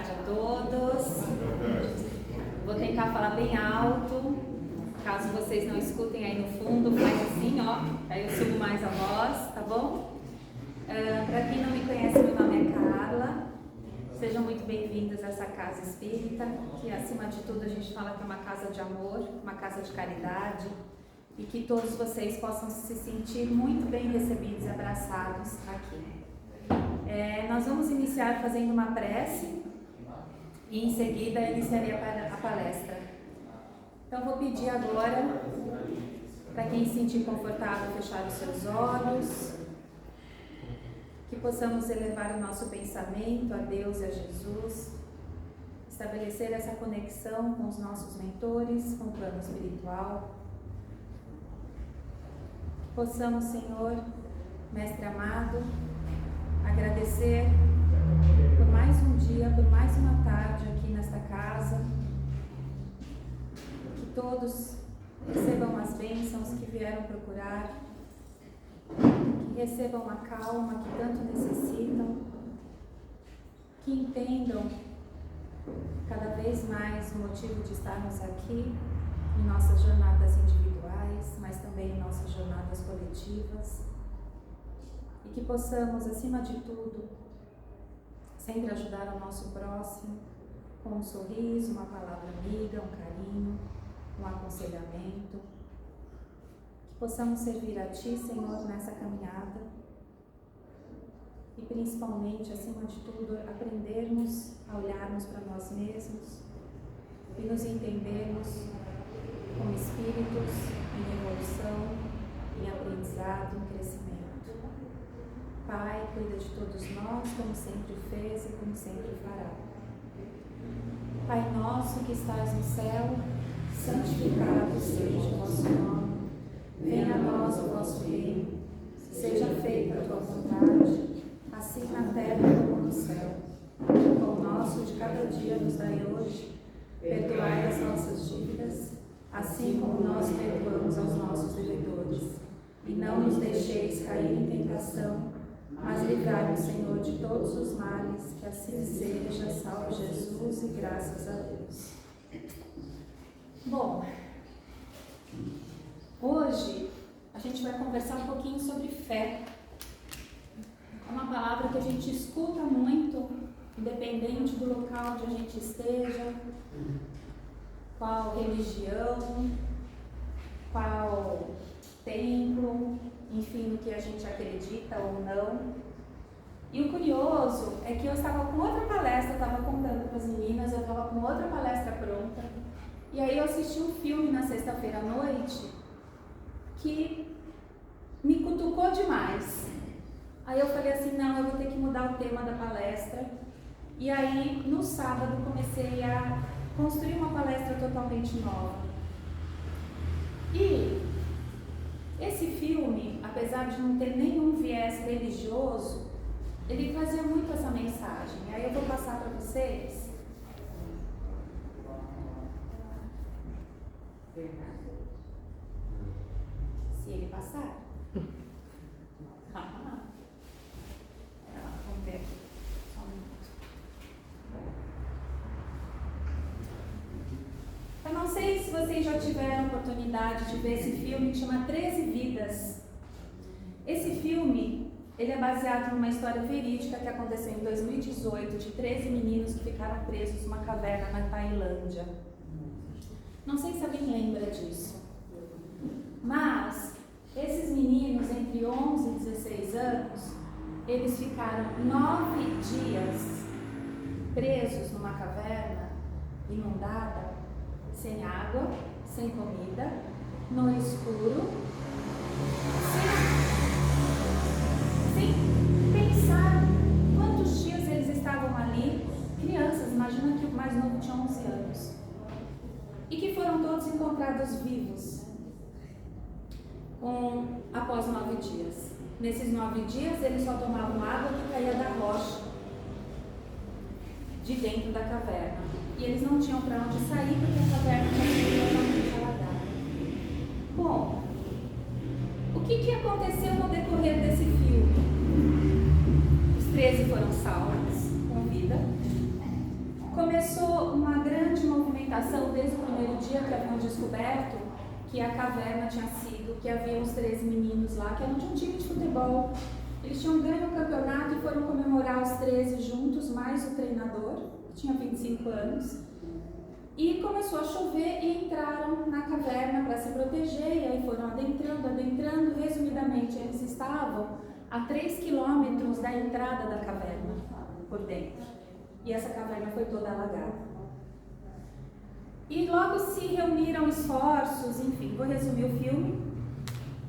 tarde a todos. Vou tentar falar bem alto. Caso vocês não escutem aí no fundo, faz assim, ó. Aí eu subo mais a voz, tá bom? Para quem não me conhece, meu nome é Carla. Sejam muito bem-vindos a essa casa espírita, que acima de tudo a gente fala que é uma casa de amor, uma casa de caridade, e que todos vocês possam se sentir muito bem recebidos e abraçados aqui. Nós vamos iniciar fazendo uma prece e em seguida iniciarei a palestra. Então vou pedir agora para quem se sentir confortável fechar os seus olhos, que possamos elevar o nosso pensamento a Deus e a Jesus, estabelecer essa conexão com os nossos mentores, com o plano espiritual. Possamos, Senhor, Mestre amado, agradecer por mais um dia, por mais uma tarde aqui nesta casa, que todos recebam as bênçãos que vieram procurar, que recebam a calma que tanto necessitam, que entendam cada vez mais o motivo de estarmos aqui em nossas jornadas individuais, mas também em nossas jornadas coletivas. E que possamos, acima de tudo, sempre ajudar o nosso próximo com um sorriso, uma palavra amiga, um carinho, um aconselhamento. Que possamos servir a Ti, Senhor, nessa caminhada. E principalmente, acima de tudo, aprendermos a olharmos para nós mesmos e nos entendermos como espíritos em evolução, em aprendizado, em crescimento. Pai, cuida de todos nós, como sempre fez e como sempre fará. Pai nosso que estás no céu, santificado seja o vosso nome. Venha a nós o vosso reino. Seja feita a tua vontade, assim na terra como no céu. O pão nosso de cada dia nos dai hoje. Perdoai as nossas dívidas, assim como nós perdoamos aos nossos devedores. E não nos deixeis cair em tentação, mas livrai-nos, Senhor, de todos os males, que assim seja, salve Jesus e graças a Deus. Bom, hoje a gente vai conversar um pouquinho sobre fé. É uma palavra que a gente escuta muito, independente do local onde a gente esteja, qual religião, qual templo, enfim, no que a gente acredita ou não. E o curioso é que eu estava com outra palestra, eu estava contando para as meninas, eu estava com outra palestra pronta, e aí eu assisti um filme na sexta-feira à noite que me cutucou demais. Aí eu falei assim, não, eu vou ter que mudar o tema da palestra. E aí no sábado comecei a construir uma palestra totalmente nova. E esse filme, apesar de não ter nenhum viés religioso, ele trazia muito essa mensagem. Aí eu vou passar para vocês. Se ele passar. Vamos ver aqui. Só um minuto. Eu não sei se vocês já tiveram a oportunidade de ver esse filme que chama 13 Vidas. Esse filme, ele é baseado numa história verídica que aconteceu em 2018 de 13 meninos que ficaram presos numa caverna na Tailândia. Não sei se alguém lembra disso. Mas esses meninos, entre 11 e 16 anos, eles ficaram 9 dias presos numa caverna inundada, sem água, sem comida, no escuro, sem pensar quantos dias eles estavam ali. Crianças, imagina que o mais novo tinha 11 anos. E que foram todos encontrados vivos após 9 dias. Nesses 9 dias, eles só tomavam água que caía da rocha de dentro da caverna. E eles não tinham para onde sair porque a caverna estava totalmente alagada. Bom, o que aconteceu no decorrer desse filme? Os 13 foram salvos com vida. argumentação desde o primeiro dia que haviam descoberto que a caverna tinha sido, que havia uns 13 meninos lá, que eram de um time de futebol. Eles tinham ganho o campeonato e foram comemorar os 13 juntos, mais o treinador, que tinha 25 anos. E começou a chover e entraram na caverna para se proteger, e aí foram adentrando. Resumidamente, eles estavam a 3 quilômetros da entrada da caverna, por dentro. E essa caverna foi toda alagada. E logo se reuniram esforços, enfim, vou resumir o filme.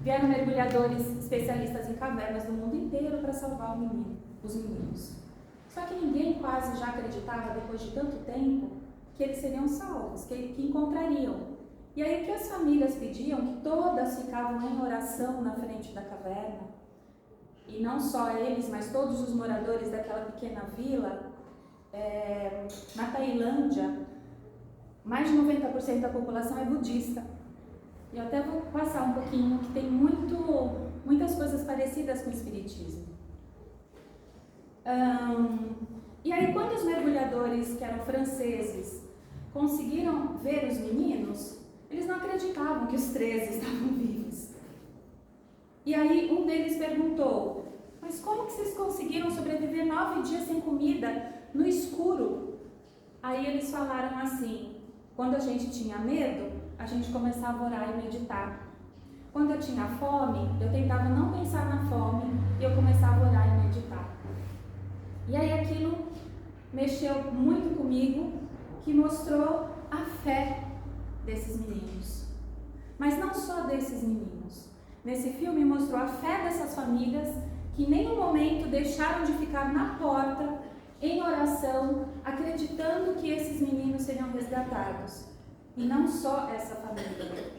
Vieram mergulhadores especialistas em cavernas do mundo inteiro para salvar os meninos. Só que ninguém quase já acreditava, depois de tanto tempo, que eles seriam salvos, que encontrariam. E aí o que as famílias pediam, que todas ficavam em oração na frente da caverna, e não só eles, mas todos os moradores daquela pequena vila, na Tailândia, mais de 90% da população é budista. E eu até vou passar um pouquinho, que tem muitas coisas parecidas com o espiritismo. E aí, quando os mergulhadores, que eram franceses, conseguiram ver os meninos, eles não acreditavam que os 13 estavam vivos. E aí, um deles perguntou: mas como que vocês conseguiram sobreviver 9 dias sem comida, no escuro? Aí eles falaram assim: quando a gente tinha medo, a gente começava a orar e meditar. Quando eu tinha fome, eu tentava não pensar na fome e eu começava a orar e meditar. E aí aquilo mexeu muito comigo, que mostrou a fé desses meninos. Mas não só desses meninos. Nesse filme mostrou a fé dessas famílias que em nenhum momento deixaram de ficar na porta, em oração, acreditando que esses meninos seriam resgatados. E não só essa família,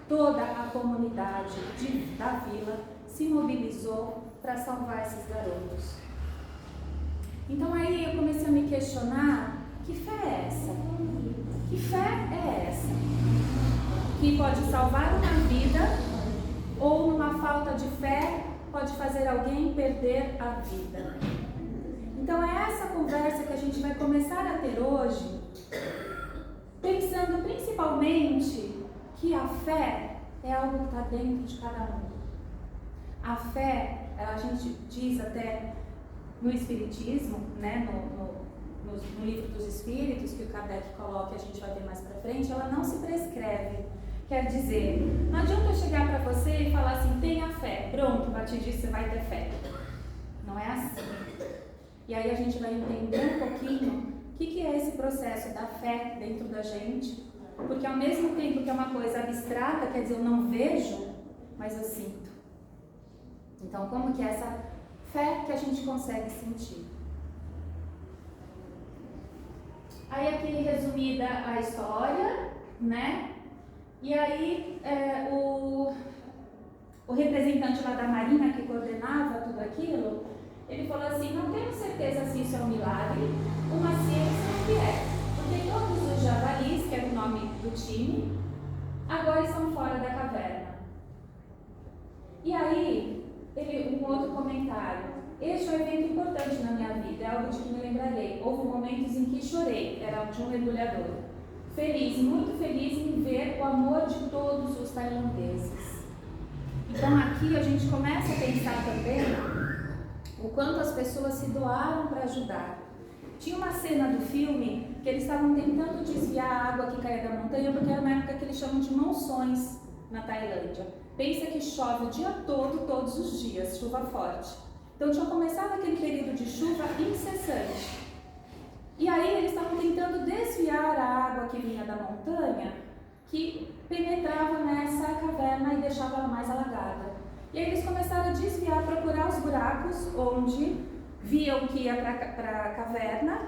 toda a comunidade da vila se mobilizou para salvar esses garotos. Então aí eu comecei a me questionar: que fé é essa? Que fé é essa? Que pode salvar uma vida, ou numa falta de fé pode fazer alguém perder a vida. Então é essa conversa que a gente vai começar a ter hoje, pensando principalmente que a fé é algo que está dentro de cada um. A fé, a gente diz até no Espiritismo, né, no Livro dos Espíritos, que o Kardec coloca, a gente vai ver mais para frente, ela não se prescreve. Quer dizer, não adianta eu chegar para você e falar assim: tenha fé, pronto, a partir disso você vai ter fé. Não é assim. E aí a gente vai entender um pouquinho o que é esse processo da fé dentro da gente, porque ao mesmo tempo que é uma coisa abstrata, quer dizer, eu não vejo, mas eu sinto. Então, como que é essa fé que a gente consegue sentir? Aí aqui resumida a história, né? E aí o representante lá da Marinha que coordenava tudo aquilo, ele falou assim: não tenho certeza se isso é um milagre, uma ciência que é, porque todos os javalis, que era o nome do time, agora estão fora da caverna. E aí, um outro comentário: este é um evento importante na minha vida, é algo de que me lembrarei. Houve momentos em que chorei, era de um mergulhador. Feliz, muito feliz em ver o amor de todos os tailandeses. Então aqui a gente começa a pensar também o quanto as pessoas se doaram para ajudar. Tinha uma cena do filme que eles estavam tentando desviar a água que caía da montanha, porque era uma época que eles chamam de monções na Tailândia. Pensa que chove o dia todo, todos os dias, chuva forte. Então tinha começado aquele período de chuva incessante. E aí eles estavam tentando desviar a água que vinha da montanha, que penetrava nessa caverna e deixava ela mais alagada. E aí eles começaram a desviar, procurar os buracos onde viam que ia para a caverna.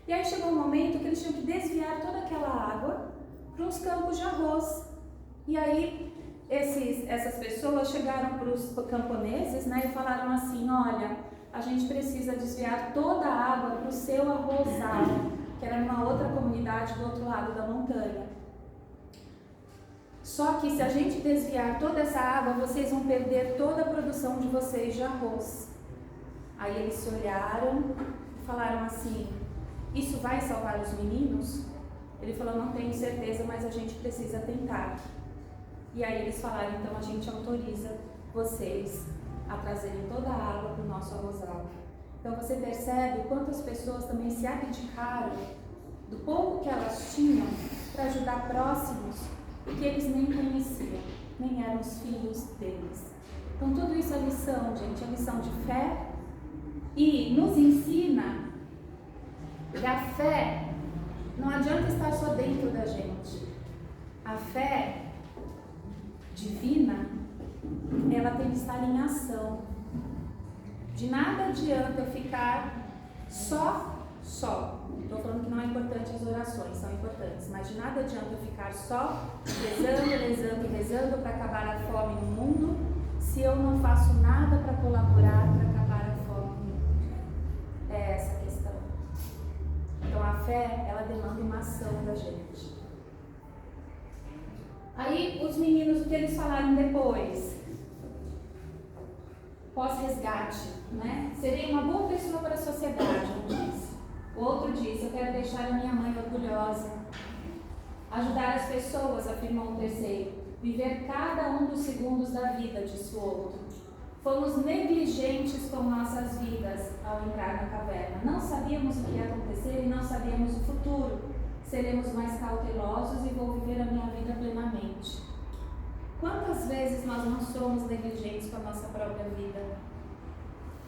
E aí chegou um momento que eles tinham que desviar toda aquela água para uns campos de arroz. E aí essas pessoas chegaram para os camponeses, né, e falaram assim: olha, a gente precisa desviar toda a água para o seu arrozal, que era numa outra comunidade do outro lado da montanha. Só que se a gente desviar toda essa água, vocês vão perder toda a produção de vocês de arroz. Aí eles se olharam e falaram assim: isso vai salvar os meninos? Ele falou, não tenho certeza, mas a gente precisa tentar. E aí eles falaram, então a gente autoriza vocês a trazerem toda a água para o nosso arrozal. Então você percebe quantas pessoas também se abdicaram do pouco que elas tinham para ajudar próximos e que eles nem conheciam, nem eram os filhos deles. Então tudo isso é lição, gente, é lição de fé e nos ensina que a fé não adianta estar só dentro da gente. A fé divina, ela tem que estar em ação. De nada adianta eu ficar só. Estou falando que não é importante as orações, são importantes, mas de nada adianta eu ficar só rezando para acabar a fome no mundo, se eu não faço nada para colaborar para acabar a fome no mundo. É essa a questão. Então a fé, ela demanda uma ação da gente. Aí os meninos, o que eles falaram depois? Pós-resgate, né? Serei uma boa pessoa para a sociedade, um disse. O outro disse, eu quero deixar a minha mãe orgulhosa. Ajudar as pessoas, afirmou um terceiro. Viver cada um dos segundos da vida, disse o outro. Fomos negligentes com nossas vidas ao entrar na caverna. Não sabíamos o que ia acontecer e não sabíamos o futuro. Seremos mais cautelosos e vou viver a minha vida plenamente. Quantas vezes nós não somos negligentes com a nossa própria vida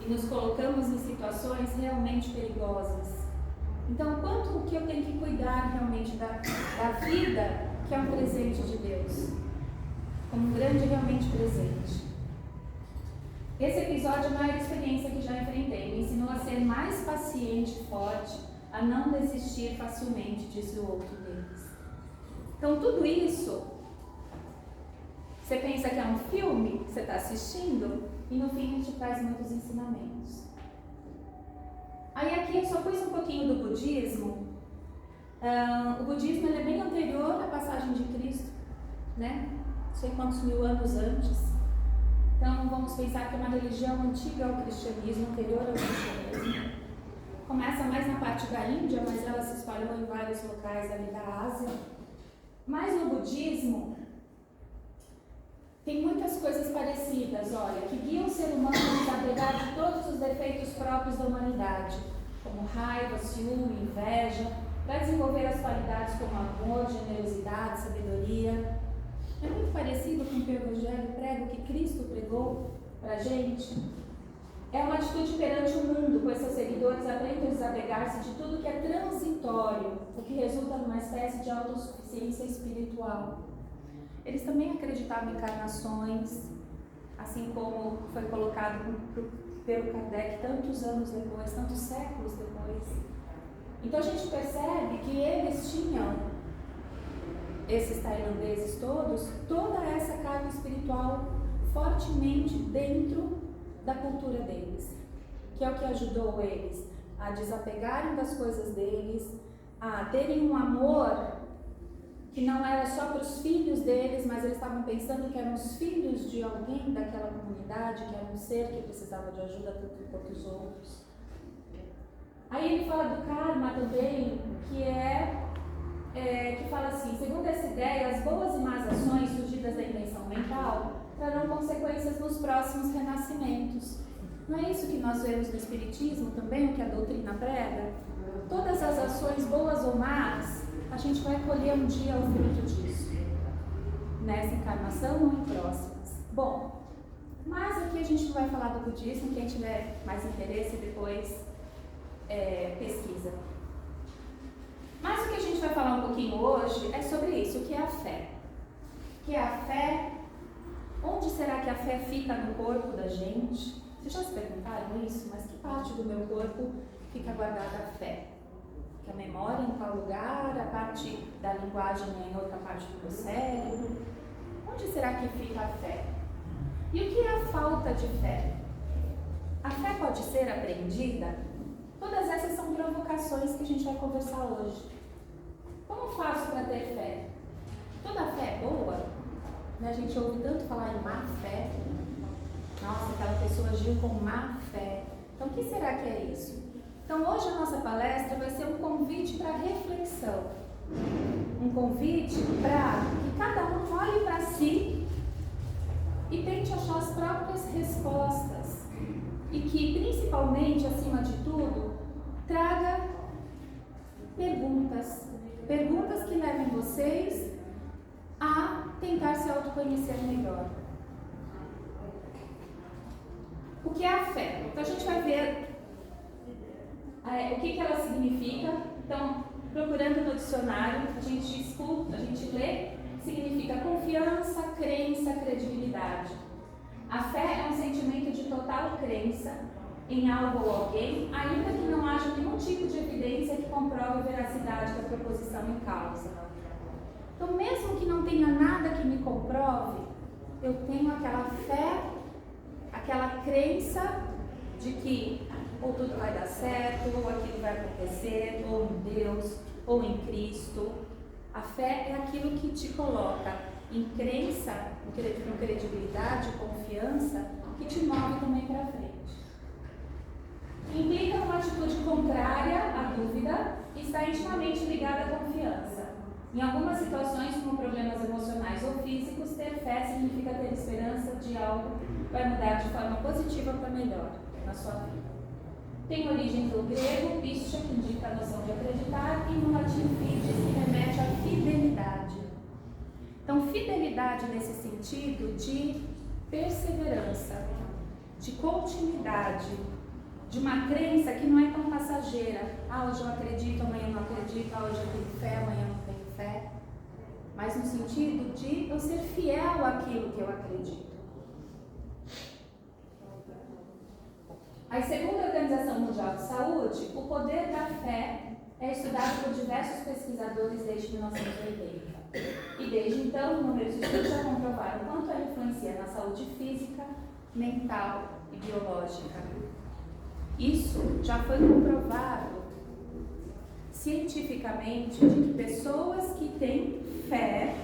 e nos colocamos em situações realmente perigosas? Então, quanto que eu tenho que cuidar realmente da vida, que é um presente de Deus, como um grande realmente presente. Esse episódio é a maior experiência que já enfrentei. Me ensinou a ser mais paciente e forte, a não desistir facilmente, disse o outro deles. Então, tudo isso, você pensa que é um filme que você está assistindo e no fim a gente traz muitos ensinamentos. Aí aqui eu só pus um pouquinho do budismo. O budismo ele é bem anterior à passagem de Cristo, né? Não sei quantos mil anos antes. Então vamos pensar que é uma religião antiga ao cristianismo, anterior ao cristianismo. Começa mais na parte da Índia, mas ela se espalhou em vários locais ali da Ásia. Mas no budismo tem muitas coisas parecidas, olha, que guiam o ser humano a desapegar de todos os defeitos próprios da humanidade, como raiva, ciúme, inveja, para desenvolver as qualidades como amor, generosidade, sabedoria. É muito parecido com o que o Evangelho prega, o que Cristo pregou para a gente. É uma atitude perante o mundo, pois seus seguidores aprendem a desapegar-se de tudo que é transitório, o que resulta numa espécie de autossuficiência espiritual. Eles também acreditavam em encarnações, assim como foi colocado pelo Kardec tantos anos depois, tantos séculos depois. Então a gente percebe que eles tinham, esses tailandeses todos, toda essa carga espiritual fortemente dentro da cultura deles, que é o que ajudou eles a desapegarem das coisas deles, a terem um amor que não era só para os filhos deles, mas eles estavam pensando que eram os filhos de alguém daquela comunidade, que era um ser que precisava de ajuda tanto quanto os outros. Aí ele fala do karma também, que fala assim, segundo essa ideia, as boas e más ações surgidas da invenção mental trarão consequências nos próximos renascimentos. Não é isso que nós vemos no Espiritismo também, o que a doutrina prega? Todas as ações boas ou más, a gente vai colher um dia o fruto disso, nessa encarnação ou em próximas. Bom, mas aqui a gente não vai falar do budismo, quem tiver mais interesse depois pesquisa. Mas o que a gente vai falar um pouquinho hoje é sobre isso, o que é a fé. O que é a fé? Onde será que a fé fica no corpo da gente? Vocês já se perguntaram isso? Mas que parte do meu corpo fica guardada a fé? Que a memória em tal lugar, a parte da linguagem é em outra parte do meu cérebro. Onde será que fica a fé? E o que é a falta de fé? A fé pode ser aprendida? Todas essas são provocações que a gente vai conversar hoje. Como faço para ter fé? Toda fé é boa? A gente ouve tanto falar em má fé. Nossa, aquela pessoa agiu com má fé. Então, o que será que é isso? Então, hoje a nossa palestra vai ser um convite para reflexão. um convite para que cada um olhe para si e tente achar as próprias respostas. E que, principalmente, acima de tudo, traga perguntas. Perguntas que levem vocês a tentar se autoconhecer melhor. O que é a fé? Então a gente vai ver o que ela significa. Então, procurando no dicionário, a gente escuta, a gente lê, significa confiança, crença, credibilidade. A fé é um sentimento de total crença em algo ou alguém, ainda que não haja nenhum tipo de evidência que comprove a veracidade da proposição em causa. Então, mesmo que não tenha nada que me comprove, eu tenho aquela fé, aquela crença de que ou tudo vai dar certo, ou aquilo vai acontecer, ou em Deus, ou em Cristo. A fé é aquilo que te coloca em crença, em credibilidade, confiança, que te move também para frente. Implica uma atitude contrária à dúvida e está intimamente ligada à confiança. Em algumas situações, como problemas emocionais ou físicos, ter fé significa ter esperança de algo que vai mudar de forma positiva para melhor na sua vida. Tem origem do grego, pistia, que indica a noção de acreditar, e no latim fides, que remete à fidelidade. Então, fidelidade nesse sentido de perseverança, de continuidade, de uma crença que não é tão passageira. Hoje eu acredito, amanhã eu não acredito, hoje eu tenho fé, amanhã eu não tenho fé. Mas no sentido de eu ser fiel àquilo que eu acredito. Aí, segundo a Organização Mundial de Saúde, o poder da fé é estudado por diversos pesquisadores desde 1980. E desde então, inúmeros estudos já comprovaram quanto ela influencia na saúde física, mental e biológica. Isso já foi comprovado cientificamente de que pessoas que têm fé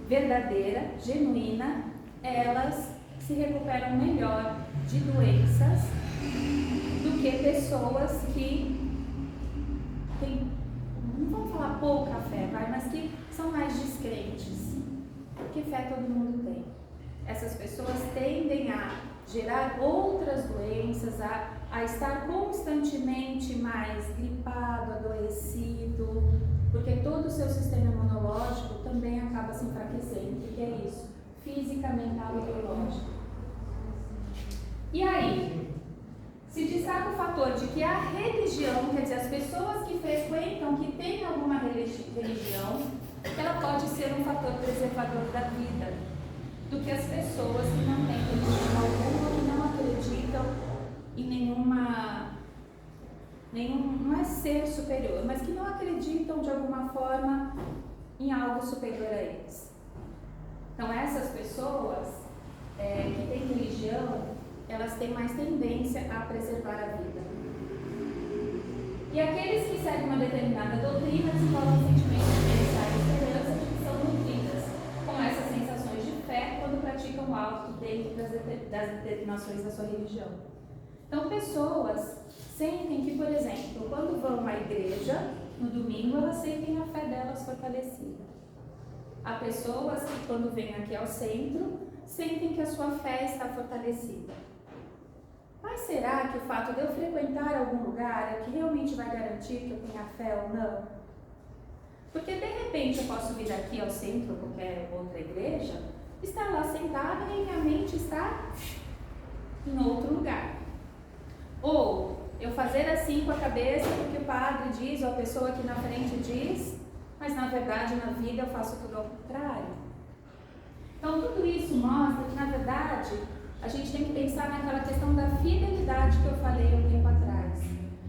verdadeira, genuína, elas se recuperam melhor de doenças do que pessoas que têm, não vamos falar pouca fé, mas que são mais descrentes. Porque fé todo mundo tem. Essas pessoas tendem a gerar outras doenças, a estar constantemente mais gripado, adoecido, porque todo o seu sistema imunológico também acaba se enfraquecendo. O que é isso? Física, mental e biológica. E aí, se destaca o fator de que a religião, quer dizer, as pessoas que frequentam, que têm alguma religião, ela pode ser um fator preservador da vida, do que as pessoas que não têm religião alguma, que não acreditam em não é ser superior, mas que não acreditam de alguma forma em algo superior a eles. Então, essas pessoas que têm religião, elas têm mais tendência a preservar a vida. E aqueles que seguem uma determinada doutrina desenvolvem sentimentos de bem-estar e esperança de que são nutridas com essas sensações de fé quando praticam algo dentro das determinações da sua religião. Então, pessoas sentem que, por exemplo, quando vão à igreja no domingo, elas sentem a fé delas fortalecida. Há pessoas que, quando vêm aqui ao centro, sentem que a sua fé está fortalecida. Mas será que o fato de eu frequentar algum lugar é que realmente vai garantir que eu tenha fé ou não? Porque de repente eu posso vir aqui ao centro ou qualquer outra igreja, estar lá sentada e minha mente está em outro lugar. Ou eu fazer assim com a cabeça porque o padre diz ou a pessoa aqui na frente diz, mas na verdade na vida eu faço tudo ao contrário. Então tudo isso mostra que na verdade a gente tem que pensar naquela questão da fidelidade que eu falei um tempo atrás.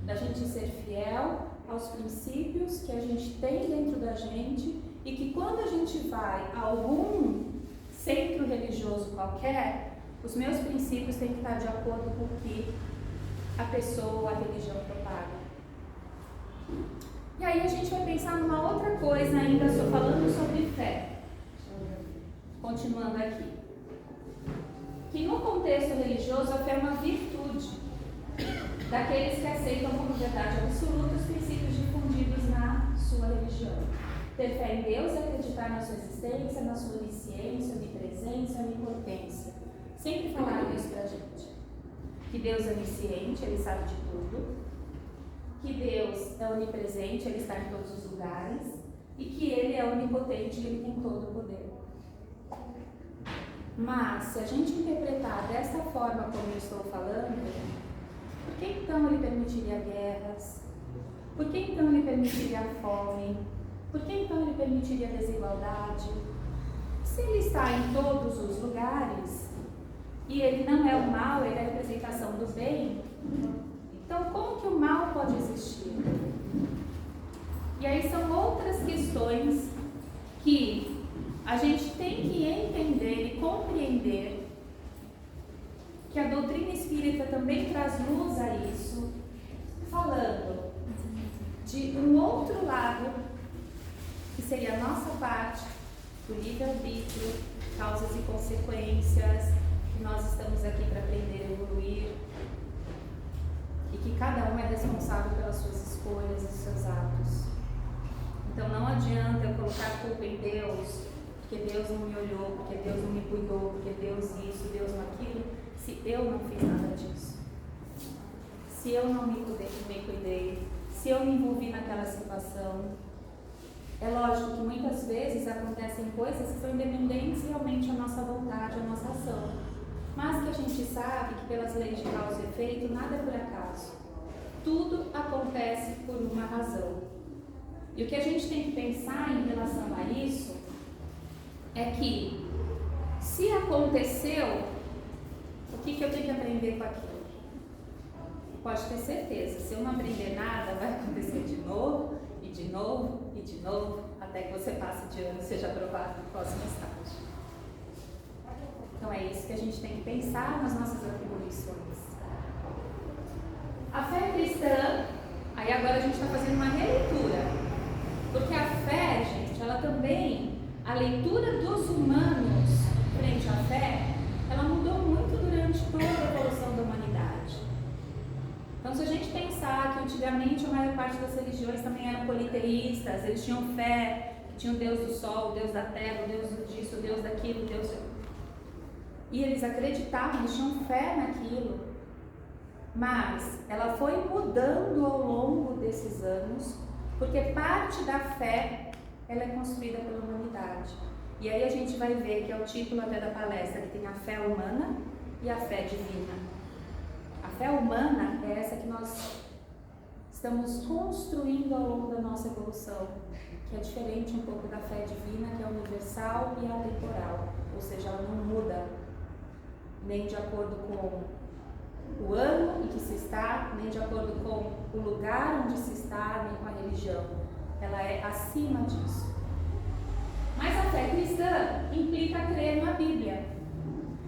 Da gente ser fiel aos princípios que a gente tem dentro da gente e que quando a gente vai a algum centro religioso qualquer, os meus princípios têm que estar de acordo com o que a pessoa, a religião propaga. E aí a gente vai pensar numa outra coisa ainda, falando sobre fé. Continuando aqui. Que no contexto religioso a fé é uma virtude daqueles que aceitam como verdade absoluta os princípios difundidos na sua religião. Ter fé em Deus é acreditar na sua existência, na sua onisciência, onipresença, onipotência. Sempre falaram isso pra gente. Que Deus é onisciente, Ele sabe de tudo. Que Deus é onipresente, Ele está em todos os lugares. E que Ele é onipotente, Ele tem todo o poder. Mas, se a gente interpretar desta forma como eu estou falando, por que então Ele permitiria guerras? Por que então Ele permitiria a fome? Por que então Ele permitiria a desigualdade? Se Ele está em todos os lugares, e Ele não é o mal, Ele é a representação do bem, então como que o mal pode existir? E aí são outras questões que a gente tem que entender e compreender, que a doutrina espírita também traz luz a isso, falando de um outro lado, que seria a nossa parte, do livre-arbítrio, causas e consequências, que nós estamos aqui para aprender a evoluir, e que cada um é responsável pelas suas escolhas e seus atos. Então não adianta eu colocar a culpa em Deus, porque Deus não me olhou, porque Deus não me cuidou, porque Deus isso, Deus não aquilo, se eu não fiz nada disso. Se eu não me cuidei, se eu me envolvi naquela situação. É lógico que muitas vezes acontecem coisas que são independentes realmente da nossa vontade, da nossa ação. Mas que a gente sabe que pelas leis de causa e efeito, nada é por acaso. Tudo acontece por uma razão. E o que a gente tem que pensar em relação a isso é que, se aconteceu, o que eu tenho que aprender com aquilo? Pode ter certeza, se eu não aprender nada, vai acontecer de novo, e de novo, e de novo, até que você passe de ano e seja aprovado no próximo estágio. Então é isso que a gente tem que pensar nas nossas atribuições. A fé cristã, aí agora a gente está fazendo uma releitura, porque a fé, gente, ela também, a leitura dos humanos frente à fé, ela mudou muito durante toda a evolução da humanidade. Então, se a gente pensar que antigamente a maior parte das religiões também eram politeístas, eles tinham fé, tinham o Deus do sol, o Deus da terra, o Deus disso, o Deus daquilo, o Deus... E eles acreditavam, eles tinham fé naquilo. Mas ela foi mudando ao longo desses anos, porque parte da fé, ela é construída pela humanidade. E aí a gente vai ver, que é o título até da palestra, que tem a fé humana e a fé divina. A fé humana é essa que nós estamos construindo ao longo da nossa evolução, que é diferente um pouco da fé divina, que é universal e atemporal, ou seja, ela não muda nem de acordo com o ano em que se está, nem de acordo com o lugar onde se está, nem com a religião. Ela é acima disso. Mas a fé cristã implica crer na Bíblia,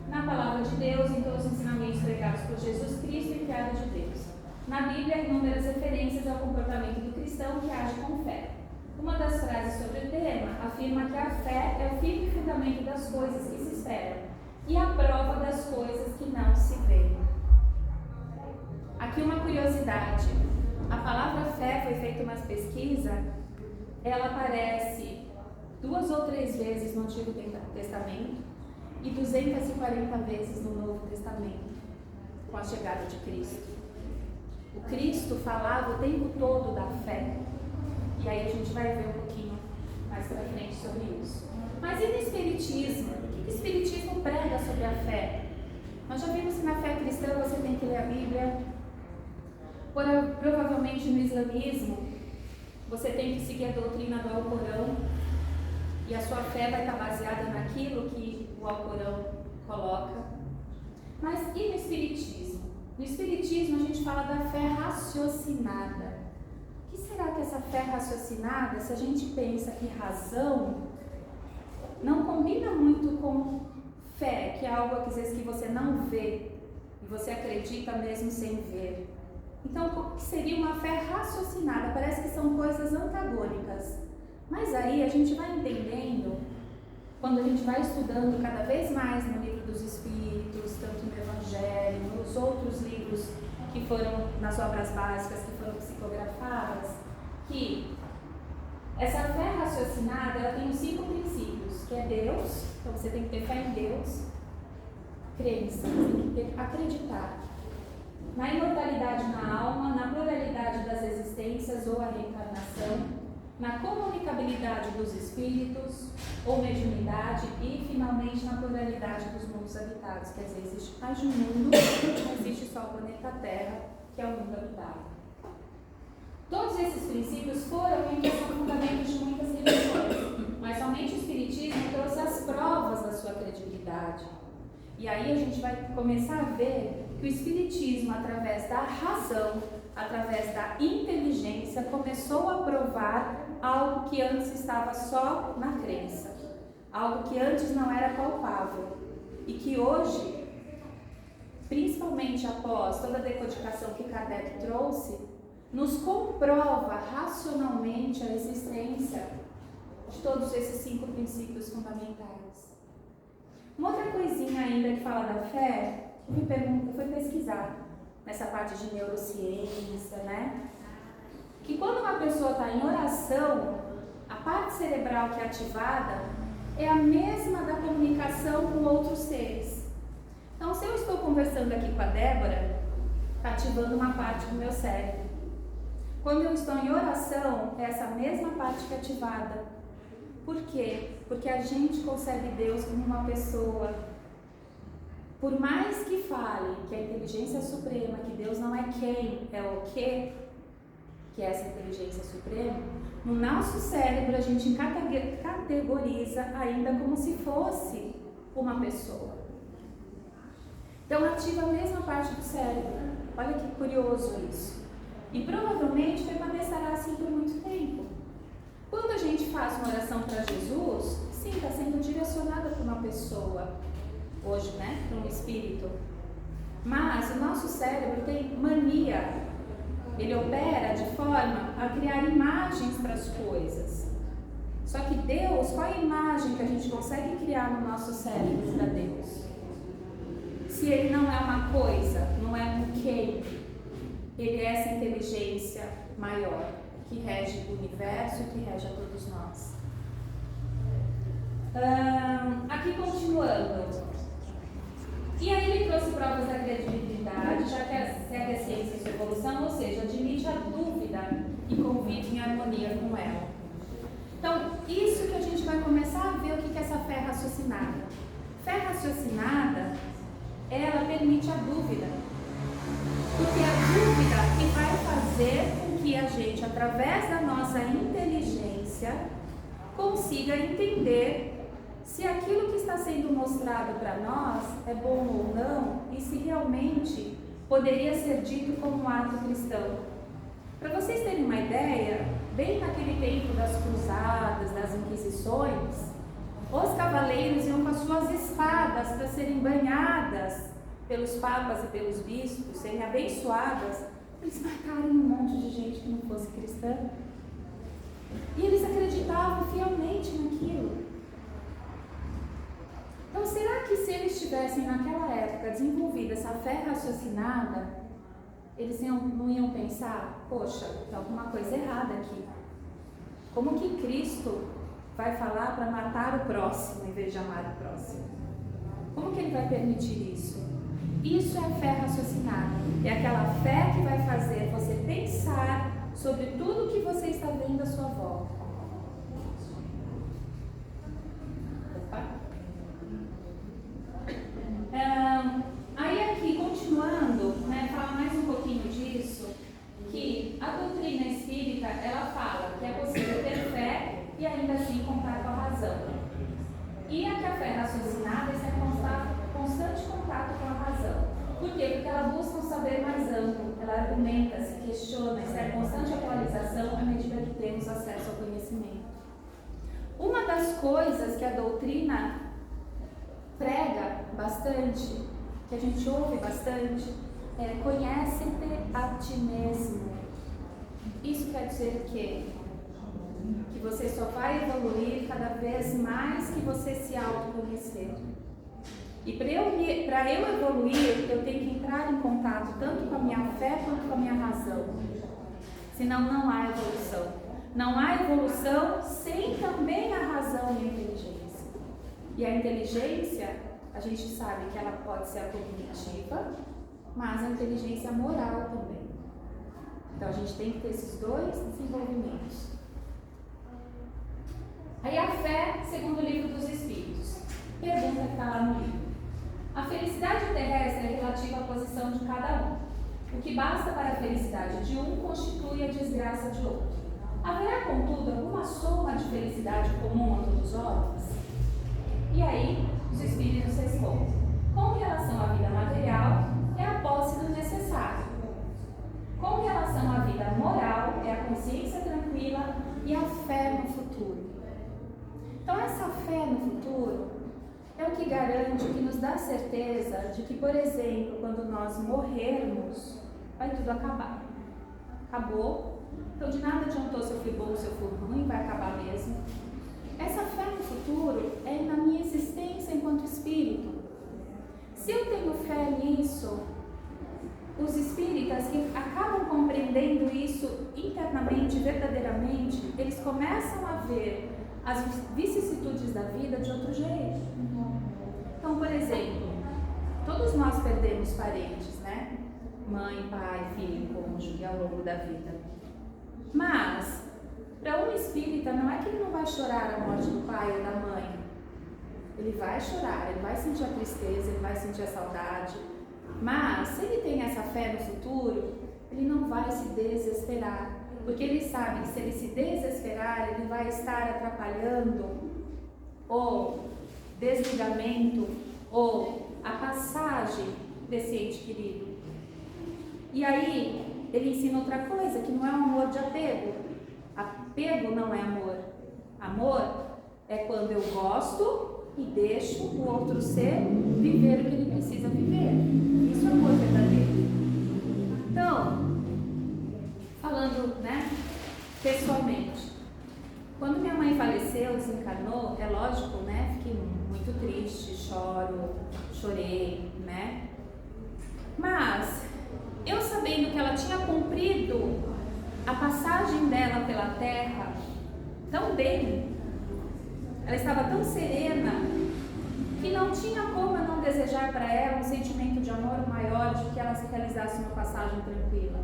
na palavra de Deus, em todos os ensinamentos pregados por Jesus Cristo e criados de Deus. Na Bíblia, há inúmeras referências ao comportamento do cristão que age com fé. Uma das frases sobre o tema afirma que a fé é o firme fundamento das coisas que se esperam e a prova das coisas que não se veem. Aqui uma curiosidade. A palavra fé, foi feita uma pesquisa, ela aparece 2 ou 3 vezes no Antigo Testamento e 240 vezes no Novo Testamento, com a chegada de Cristo. O Cristo falava o tempo todo da fé, e aí a gente vai ver um pouquinho mais pra frente sobre isso. Mas e no Espiritismo? O que o Espiritismo prega sobre a fé? Nós já vimos que na fé cristã você tem que ler a Bíblia. Provavelmente no Islamismo você tem que seguir a doutrina do Alcorão, e a sua fé vai estar baseada naquilo que o Alcorão coloca. Mas e no Espiritismo? No Espiritismo a gente fala da fé raciocinada. O que será que essa fé raciocinada, se a gente pensa que razão não combina muito com fé, que é algo às vezes que você não vê e você acredita mesmo sem ver? Então, o que seria uma fé raciocinada? Parece que são coisas antagônicas. Mas aí a gente vai entendendo, quando a gente vai estudando cada vez mais no Livro dos Espíritos, tanto no Evangelho, nos outros livros que foram, nas obras básicas, que foram psicografadas, que essa fé raciocinada raciocinada, ela tem os 5 princípios, que é Deus, então você tem que ter fé em Deus, crença, você tem que ter, acreditar na imortalidade na alma, na pluralidade das existências ou a reencarnação, na comunicabilidade dos espíritos ou mediunidade e, finalmente, na pluralidade dos mundos habitados. Quer dizer, existe mais de um mundo, não existe só o planeta Terra, que é o mundo habitado. Todos esses princípios foram e são fundamentos de muitas religiões, mas somente o Espiritismo trouxe as provas da sua credibilidade. E aí a gente vai começar a ver que o Espiritismo, através da razão, através da inteligência, começou a provar algo que antes estava só na crença, algo que antes não era palpável e que hoje, principalmente após toda a decodificação que Kardec trouxe, nos comprova racionalmente a existência de todos esses 5 princípios fundamentais. Uma outra coisinha ainda que fala da fé, eu fui pesquisar nessa parte de neurociência, né? Que quando uma pessoa está em oração, a parte cerebral que é ativada é a mesma da comunicação com outros seres. Então, se eu estou conversando aqui com a Débora, está ativando uma parte do meu cérebro. Quando eu estou em oração, é essa mesma parte que é ativada. Por quê? Porque a gente concebe Deus como uma pessoa. Por mais que fale que a inteligência suprema, que Deus não é quem, é o que é essa inteligência suprema, no nosso cérebro a gente categoriza ainda como se fosse uma pessoa. Então ativa a mesma parte do cérebro. Olha que curioso isso. E provavelmente permanecerá assim por muito tempo. Quando a gente faz uma oração para Jesus, sim, está sendo direcionada para uma pessoa, hoje, né, para um espírito. Mas o nosso cérebro tem mania, ele opera de forma a criar imagens para as coisas. Só que Deus, qual é a imagem que a gente consegue criar no nosso cérebro para Deus? Se ele não é uma coisa, não é um quem, ele é essa inteligência maior que rege o universo, que rege a todos nós. Aqui continuando. E aí ele trouxe provas da credibilidade, já que segue a ciência e sua evolução, ou seja, admite a dúvida e convive em harmonia com ela. Então, isso que a gente vai começar a ver o que é essa fé raciocinada. Fé raciocinada, ela permite a dúvida. Porque é a dúvida que vai fazer com que a gente, através da nossa inteligência, consiga entender se aquilo que está sendo mostrado para nós é bom ou não e se realmente poderia ser dito como um ato cristão. Para vocês terem uma ideia, bem naquele tempo das cruzadas, das inquisições, os cavaleiros iam com as suas espadas para serem banhadas pelos papas e pelos bispos, serem abençoadas. Eles mataram um monte de gente que não fosse cristã. E eles acreditavam fielmente naquilo. Então, será que se eles tivessem naquela época desenvolvido essa fé raciocinada, eles não iam pensar, poxa, tem alguma coisa errada aqui. Como que Cristo vai falar para matar o próximo em vez de amar o próximo? Como que ele vai permitir isso? Isso é a fé raciocinada. É aquela fé que vai fazer você pensar sobre tudo que você está vendo à sua volta. Aí aqui, continuando, né, fala mais um pouquinho disso, que a doutrina espírita, ela fala que é possível ter fé e ainda assim contar com a razão. E a fé raciocinada é constante contato com a razão. Por quê? Porque ela busca um saber mais amplo, ela argumenta, se questiona, isso é constante atualização à medida que temos acesso ao conhecimento. Uma das coisas que a doutrina prega bastante, que a gente ouve bastante, é conhece-te a ti mesmo. Isso quer dizer que você só vai evoluir cada vez mais que você se autoconhecer. E para eu evoluir, eu tenho que entrar em contato tanto com a minha fé quanto com a minha razão. Senão não há evolução. Não há evolução sem também a razão e a inteligência. E a inteligência, a gente sabe que ela pode ser a cognitiva, mas a inteligência moral também. Então a gente tem que ter esses dois desenvolvimentos. Aí a fé, segundo o Livro dos Espíritos. Pergunta que está lá no livro. A felicidade terrestre é relativa à posição de cada um. O que basta para a felicidade de um constitui a desgraça de outro. Haverá, contudo, alguma soma de felicidade comum a todos os homens? E aí, os Espíritos respondem. Com relação à vida material, é a posse do necessário. Com relação à vida moral, é a consciência tranquila e a fé no futuro. Então, essa fé no futuro é o que garante, o que nos dá certeza de que, por exemplo, quando nós morrermos, vai tudo acabar. Acabou. Então, de nada adiantou se eu fui bom ou se eu fui ruim, vai acabar mesmo. Essa fé no futuro é na minha existência enquanto espírito. Se eu tenho fé nisso, os espíritas que acabam compreendendo isso internamente, verdadeiramente, eles começam a ver as vicissitudes da vida de outro jeito. Então, por exemplo, todos nós perdemos parentes, né? Mãe, pai, filho, cônjuge ao longo da vida. Mas, para um espírita, não é que ele não vai chorar a morte do pai ou da mãe. Ele vai chorar, ele vai sentir a tristeza, ele vai sentir a saudade. Mas, se ele tem essa fé no futuro, ele não vai se desesperar. Porque ele sabe que se ele se desesperar, ele vai estar atrapalhando o desligamento ou a passagem desse ente querido. E aí, ele ensina outra coisa, que não é um amor de apego. Apego não é amor. Amor é quando eu gosto e deixo o outro ser viver o que ele precisa viver. Isso é amor verdadeiro. Então, falando, né, pessoalmente, quando minha mãe faleceu, desencarnou, é lógico, né, fiquei muito triste, chorei, né, mas eu sabendo que ela tinha cumprido a passagem dela pela Terra tão bem, ela estava tão serena, que não tinha como eu não desejar para ela um sentimento de amor maior de que ela se realizasse uma passagem tranquila.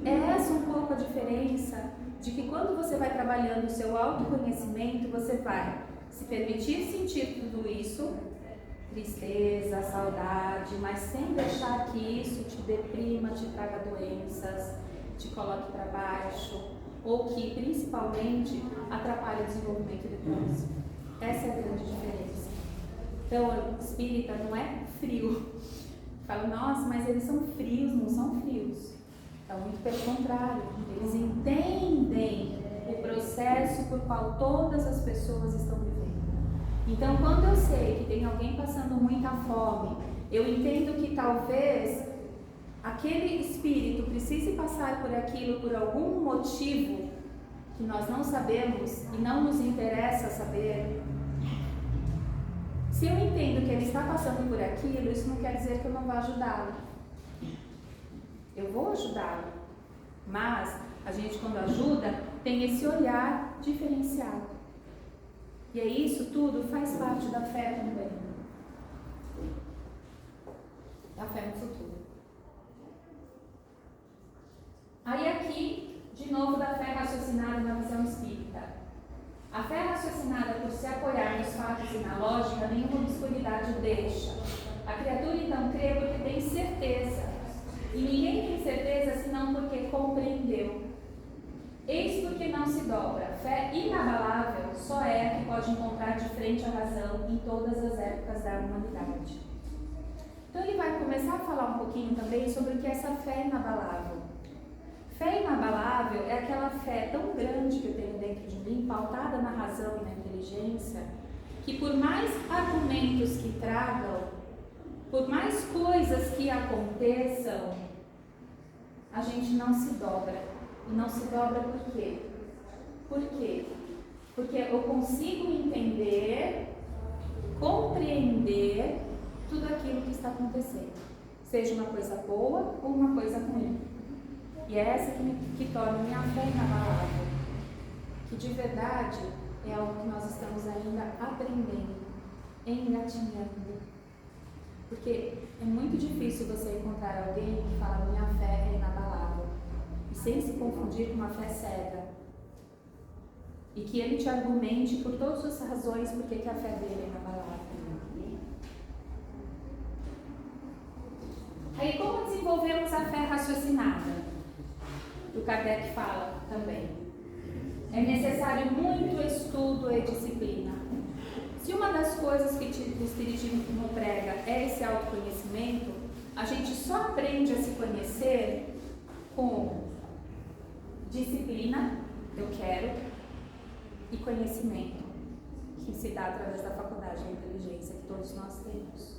É essa um pouco a diferença de que quando você vai trabalhando o seu autoconhecimento, você vai se permitir sentir tudo isso, tristeza, saudade, mas sem deixar que isso te deprima, te traga doenças, te coloque para baixo, ou que principalmente atrapalhe o desenvolvimento do próximo. Essa é a grande diferença. Então, o espírita não é frio. Fala, nossa, mas eles são frios, não são frios. Então, muito pelo contrário, eles entendem o processo por qual todas as pessoas estão vivendo. Então, quando eu sei que tem alguém passando muita fome, eu entendo que talvez aquele espírito precise passar por aquilo por algum motivo que nós não sabemos e não nos interessa saber. Se eu entendo que ele está passando por aquilo, isso não quer dizer que eu não vou ajudá-lo. Eu vou ajudá-lo, mas a gente, quando ajuda, tem esse olhar diferenciado. E aí isso tudo faz parte da fé também. Da fé no futuro. Aí aqui, de novo, da fé raciocinada na visão espírita. A fé raciocinada por se apoiar nos fatos e na lógica, nenhuma obscuridade deixa. A criatura então crê porque tem certeza. E ninguém tem certeza senão porque compreendeu. Eis porque não se dobra. Fé inabalável só é a que pode encontrar de frente a razão em todas as épocas da humanidade. Então ele vai começar a falar um pouquinho também sobre o que é essa fé inabalável. Fé inabalável é aquela fé tão grande que eu tenho dentro de mim, pautada na razão e na inteligência, que por mais argumentos que tragam, por mais coisas que aconteçam, a gente não se dobra. E não se dobra por quê? Por quê? Porque eu consigo entender, compreender tudo aquilo que está acontecendo. Seja uma coisa boa ou uma coisa ruim. E é essa que torna minha fé inabalável. que de verdade é algo que nós estamos ainda aprendendo, engatinhando. Porque é muito difícil você encontrar alguém que fala minha fé é inabalável, e sem se confundir com uma fé cega. E que ele te argumente por todas as razões por que a fé dele é inabalável. Aí, como desenvolvemos a fé raciocinada? O Kardec fala também. É necessário muito estudo e disciplina. Se uma das coisas que o Espiritismo prega é esse autoconhecimento, a gente só aprende a se conhecer com disciplina, eu quero, e conhecimento, que se dá através da faculdade da inteligência que todos nós temos.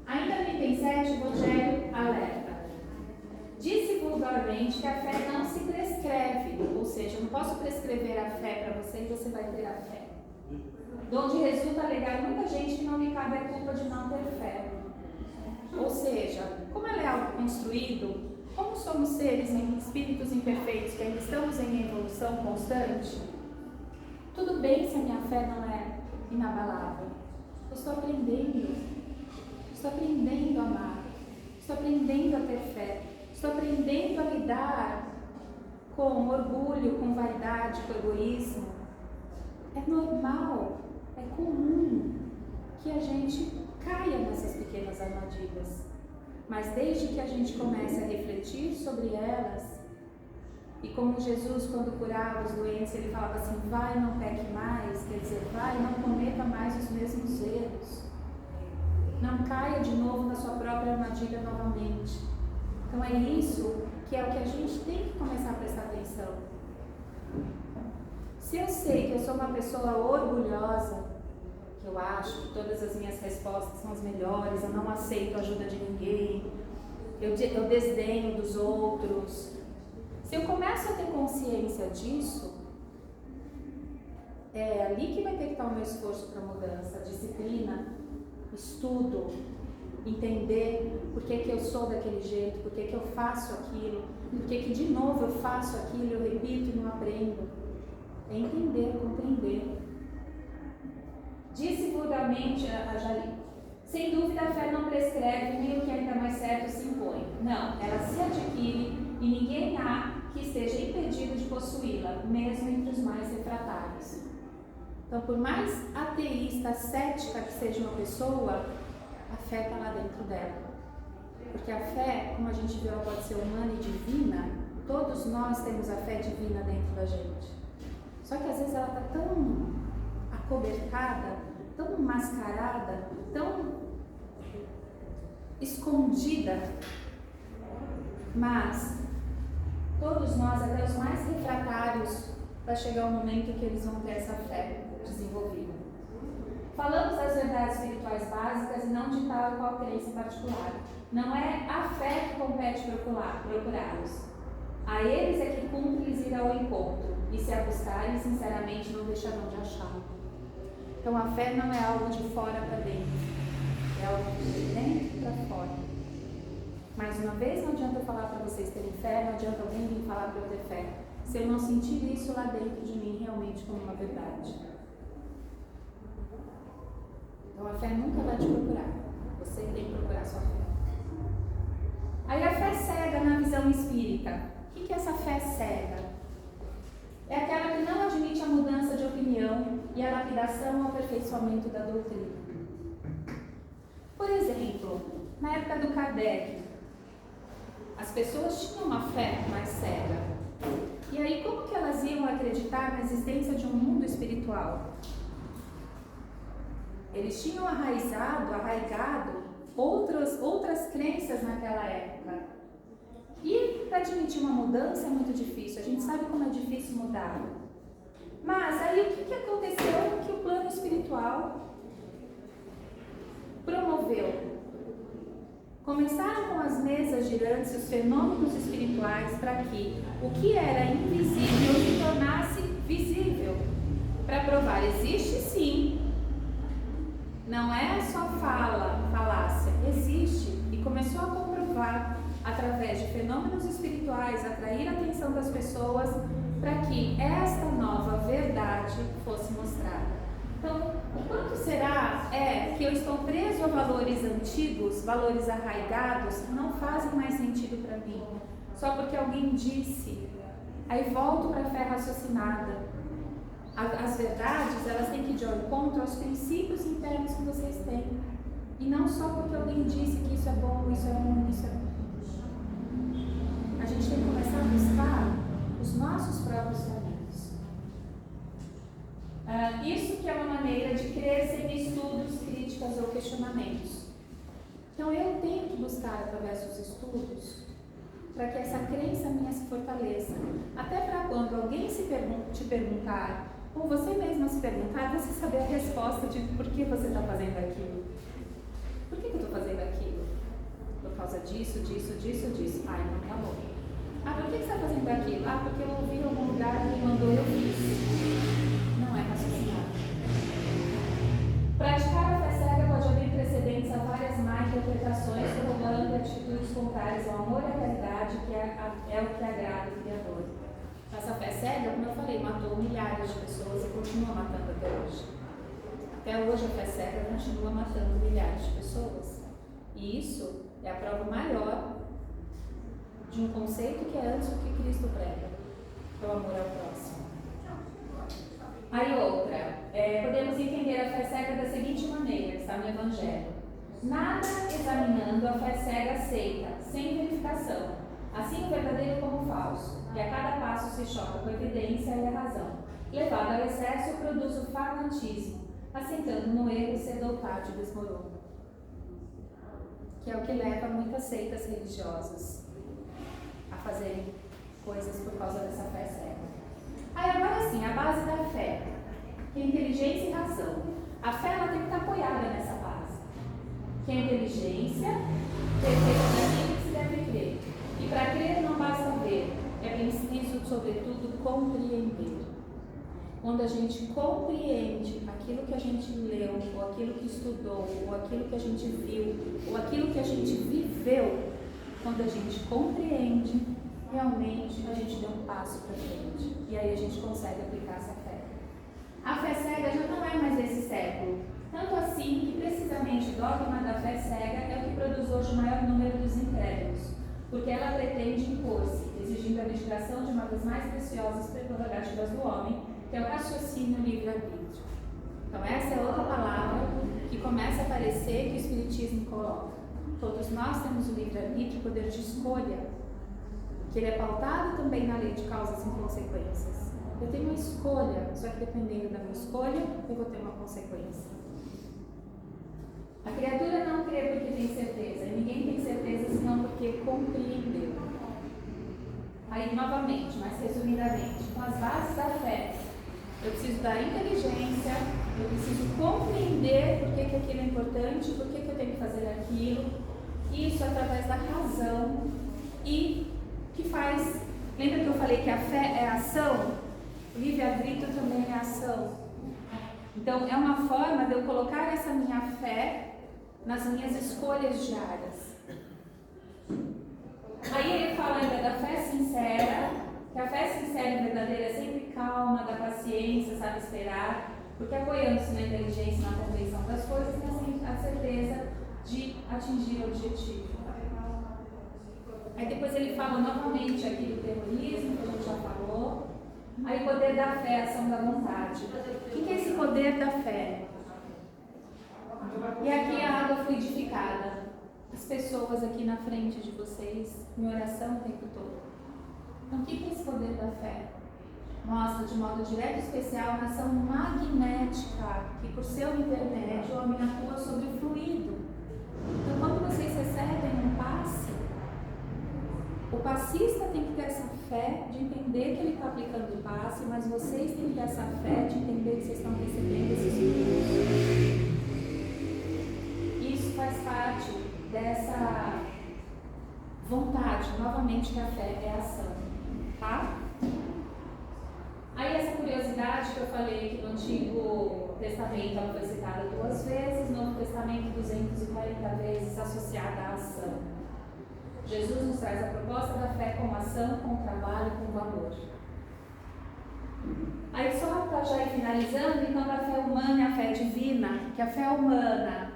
Ainda no item 7, o Evangelho alerta. Disse vulgarmente que a fé não se prescreve, ou seja, eu não posso prescrever a fé para você e você vai ter a fé. De onde resulta alegar muita gente que não lhe cabe a culpa de não ter fé. Ou seja, como ela é algo construído, como somos seres em espíritos imperfeitos que ainda estamos em evolução constante, tudo bem se a minha fé não é inabalável. Eu estou aprendendo a amar, estou aprendendo a ter fé, estou aprendendo a lidar com orgulho, com vaidade, com egoísmo. É normal, é comum que a gente caia nessas pequenas armadilhas, mas desde que a gente comece a refletir sobre elas, e como Jesus, quando curava os doentes, ele falava assim, vai, não peque mais, quer dizer, vai, não cometa mais os mesmos erros. Não caia de novo na sua própria armadilha novamente. Então é isso que é o que a gente tem que começar a prestar atenção. Se eu sei que eu sou uma pessoa orgulhosa, que eu acho que todas as minhas respostas são as melhores, eu não aceito a ajuda de ninguém, eu desdenho dos outros. Se eu começo a ter consciência disso, é ali que vai ter que estar o meu esforço para mudança, disciplina, estudo, entender por que eu sou daquele jeito, por que eu faço aquilo, por que de novo eu faço aquilo, eu repito e não aprendo. É entender, compreender. Disse vulgarmente a Jali, sem dúvida a fé não prescreve, nem o que ainda mais certo se impõe. Não, ela se adquire e ninguém há que esteja impedido de possuí-la, mesmo entre os mais refratários. Então, por mais ateísta, cética que seja uma pessoa, a fé está lá dentro dela. Porque a fé, como a gente viu, ela pode ser humana e divina. Todos nós temos a fé divina dentro da gente. Só que às vezes ela está tão acobertada, tão mascarada, tão escondida. Mas todos nós, até os mais refratários, vai chegar o momento que eles vão ter essa fé desenvolvida. Falamos das verdades espirituais básicas e não de tal e qual crença em particular. Não é a fé que compete procurá-los. A eles é que cumpre lhes ir ao encontro, e se a buscarem, sinceramente, não deixarão de achá-lo. Então a fé não é algo de fora para dentro, é algo de dentro para fora. Mais uma vez, não adianta eu falar para vocês terem fé, não adianta alguém vir falar para eu ter fé, se eu não sentir isso lá dentro de mim realmente como uma verdade. Então a fé nunca vai te procurar, você tem que procurar sua fé. Aí a fé cega na visão espírita. O que é essa fé cega? É aquela que não admite a mudança de opinião e a lapidação ao aperfeiçoamento da doutrina. Por exemplo, na época do Kardec, as pessoas tinham uma fé mais cega. E aí, como que elas iam acreditar na existência de um mundo espiritual? Eles tinham arraigado outras crenças naquela época. E para admitir uma mudança é muito difícil, a gente sabe como é difícil mudar. Mas aí o que aconteceu que o plano espiritual promoveu? Começaram com as mesas girantes, os fenômenos espirituais, para que o que era invisível se tornasse visível. Para provar, existe sim. Não é só falácia, existe. E começou a comprovar, através de fenômenos espirituais, atrair a atenção das pessoas, para que esta nova eu estou preso a valores antigos, valores arraigados, não fazem mais sentido para mim. Só porque alguém disse. Aí volto para a fé raciocinada. As verdades, elas têm que ir de encontro aos princípios internos que vocês têm. E não só porque alguém disse que isso é bom, isso é ruim, isso é ruim. A gente tem que começar a buscar os nossos próprios caminhos. Isso que é uma maneira de crer sem estudos, críticas ou questionamentos. Então eu tenho que buscar através dos estudos para que essa crença minha se fortaleça. Até para quando alguém te perguntar, ou você mesma se perguntar, você saber a resposta de por que você está fazendo aquilo. Por que eu estou fazendo aquilo? Por causa disso, disso, disso, disso. Ai, não tá bom. Por que você está fazendo aquilo? Porque eu ouvi em algum lugar que me mandou, eu fiz. Não é raciocinar. Praticar a fé cega pode abrir precedentes a várias má interpretações, corroborando atitudes contrárias ao amor e à caridade, que é o que agrada o Criador. Essa fé cega, como eu falei, matou milhares de pessoas e continua matando até hoje. Até hoje a fé cega continua matando milhares de pessoas. E isso é a prova maior de um conceito que é antes do que Cristo prega, que é o amor ao próximo. Aí outra, podemos entender a fé cega da seguinte maneira, que está no Evangelho. Nada examinando, a fé cega aceita, sem verificação, assim o verdadeiro como o falso, e a cada passo se choca com a evidência e a razão. Levado ao excesso, produz o fanatismo, assentando no erro, cedo ou tarde desmorona. Que é o que leva muitas seitas religiosas a fazerem coisas por causa dessa fé cega. Aí agora sim, a base da fé, que é inteligência e razão. A fé ela tem que estar apoiada nessa base, que é inteligência, que é aquilo que se deve crer. E para crer não basta ver, é preciso, sobretudo, compreender. Quando a gente compreende aquilo que a gente leu, ou aquilo que estudou, ou aquilo que a gente viu, ou aquilo que a gente viveu, quando a gente compreende, realmente a gente deu um passo para frente. E aí a gente consegue aplicar essa fé. A fé cega já não é mais desse século. Tanto assim que precisamente o dogma da fé cega é o que produz hoje o maior número dos incrédulos, porque ela pretende impor-se, exigindo a mitigação de uma das mais preciosas prerrogativas do homem, que é o raciocínio livre-arbítrio. Então essa é outra palavra que começa a aparecer que o Espiritismo coloca. Todos nós temos o livre-arbítrio, o poder de escolha, que ele é pautado também na lei de causas e consequências. Eu tenho uma escolha, só que dependendo da minha escolha, eu vou ter uma consequência. A criatura não crê porque tem certeza, e ninguém tem certeza senão porque compreendeu. Aí, novamente, mais resumidamente, com as bases da fé, eu preciso da inteligência, eu preciso compreender por que aquilo é importante, por que eu tenho que fazer aquilo, isso através da razão e que faz. Lembra que eu falei que a fé é ação? O livre-arbítrio também é ação. Então, é uma forma de eu colocar essa minha fé nas minhas escolhas diárias. Aí ele fala ainda da fé sincera, que a fé sincera e verdadeira é sempre calma, da paciência, sabe esperar, porque apoiando-se na inteligência e na compreensão das coisas, tem a certeza de atingir o objetivo. Aí depois ele fala novamente aqui do terrorismo, que a gente já falou. Aí o poder da fé, a ação da vontade. O que é esse poder da fé? E aqui a água fluidificada. As pessoas aqui na frente de vocês, em oração o tempo todo. Então o que é esse poder da fé? Mostra de modo direto e especial a ação magnética, que por seu intermédio o homem atua sobre o fluido. Então quando vocês recebem um passe, o passista tem que ter essa fé de entender que ele está aplicando o passe, mas vocês têm que ter essa fé de entender que vocês estão recebendo esses fluidos. Isso faz parte dessa vontade, novamente, que a fé é a ação, tá? Aí essa curiosidade que eu falei que no Antigo Testamento ela foi citada 2 vezes, no Novo Testamento 240 vezes associada à ação. Jesus nos traz a proposta da fé com ação, com trabalho, com valor. Aí só para já ir finalizando, então, da fé humana e a fé divina, que a fé humana